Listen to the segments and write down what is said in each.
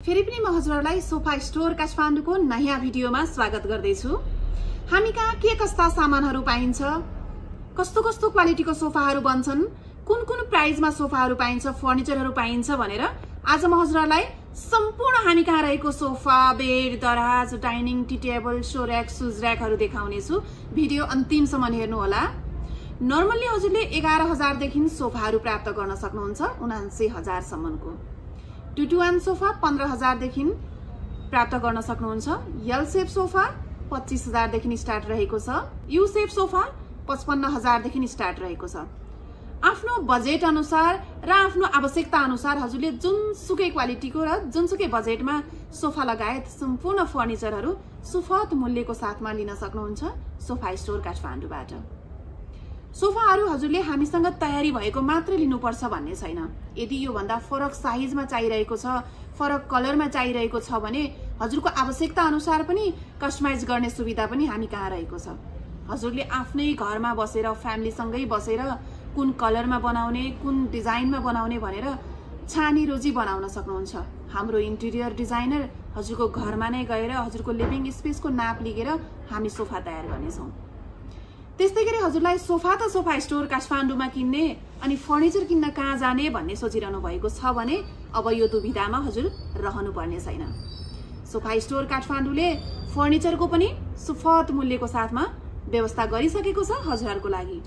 फेरि पनि म हजुरहरुलाई सोफा स्टोर काठमाडौँको नयाँ भिडियोमा स्वागत गर्दैछु। हामी कहाँ के कस्ता सामानहरु पाइन्छ, कस्तो कस्तो क्वालिटीको सोफाहरु बन्छन्, कुन कुन प्राइसमा सोफाहरु पाइन्छ, फर्निचरहरु पाइन्छ भनेर आज म हजुरहरुलाई सम्पूर्ण हामी कहाँ रहेको सोफा, बेड, दराज, dining, tea table, show rack, shoes र्याकहरु देखाउने छु। भिडियो अन्तिमसम्म हेर्नु होला। नर्मली हजुरले 11,000 देखि सोफाहरु प्राप्त गर्न सक्नुहुन्छ 79,000 सम्मको। 2-to-1 सोफा 15,000 देखि प्राप्त गर्न सक्नुहुन्छ। एल शेप सोफा 25,000 देखि स्टार्ट रहेको छ। यू शेप सोफा 55,000 देखि स्टार्ट रहेको छ। आफ्नो बजेट अनुसार र आफ्नो आवश्यकता अनुसार हजुरले जुनसुकै क्वालिटीको र जुनसुकै बजेटमा सोफा लगायत सम्पूर्ण फर्निचरहरु सुपथ मूल्यको साथमा लिन सक्नुहुन्छ सोफा स्टोर काठमाडौँबाट। सोफाहरु हजुरले हामीसँग तयारी भएको मात्र लिनुपर्छ भन्ने छैन। यदि यो भन्दा फरक साइजमा चाहिरहेको छ, फरक कलरमा चाहिरहेको छ भने हजुरको आवश्यकता अनुसार पनि कस्टमाइज गर्ने सुविधा पनि हामी कहाँ रहेको छ। हजुरले आफ्नै घरमा बसेर फ्यामिलीसँगै बसेर कुन कलरमा बनाउने, कुन डिजाइनमा बनाउने भनेर छानी रोजी बनाउन सक्नुहुन्छ। हाम्रो इन्टेरियर डिजाइनर हजुरको घरमा नै गएर हजुरको लिभिङ स्पेसको नाप लिएर हामी सोफा तयार गर्नेछौं। त्यस्तै गरी हजुरलाई सोफा त सोफा स्टोर काठमाडौँमा किन्ने अनि फर्निचर किन्न कहाँ जाने भन्ने सोचिरहनु भएको छ भने अब यो दुविधामा हजुर रहनु पर्ने छैन। सोफा स्टोर काठमाडौँले फर्निचरको पनि सुपथ मूल्यको साथमा व्यवस्था गरिसकेको छ हजुरहरुको लागि।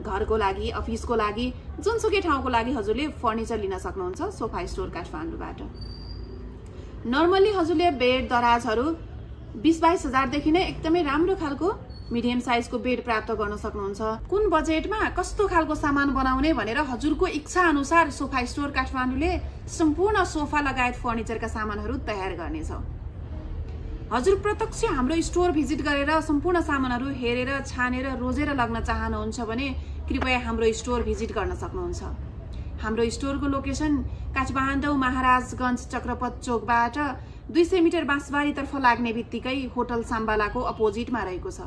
घरको लागि, अफिसको लागि, जुनसुकै ठाउँको लागि हजुरले फर्निचर लिन सक्नुहुन्छ सोफा स्टोर काठमाडौँबाट। नर्मली हजुरले बेड, दराजहरु 20-22,000 देखि नै एकदमै राम्रो खालको मिडियम साइजको बेड प्राप्त गर्न सक्नुहुन्छ। कुन बजेटमा कस्तो खालको सामान बनाउने भनेर हजुरको इच्छा अनुसार सोफा स्टोर काठमाडौँले सम्पूर्ण सोफा लगायत फर्निचरका सामानहरु तयार गर्नेछ। हजुर प्रत्यक्ष हाम्रो स्टोर भिजिट गरेर सम्पूर्ण सामानहरु हेरेर, छानेर, रोजेर लग्न चाहनुहुन्छ भने कृपया हाम्रो स्टोर भिजिट गर्न सक्नुहुन्छ। हाम्रो स्टोरको लोकेसन काठमाडौँ महाराजगञ्ज चक्रपथ चोकबाट 200 मिटर बाँसबारीतर्फ लाग्ने बित्तिकै होटल साम्बालाको अपोजिटमा रहेको छ।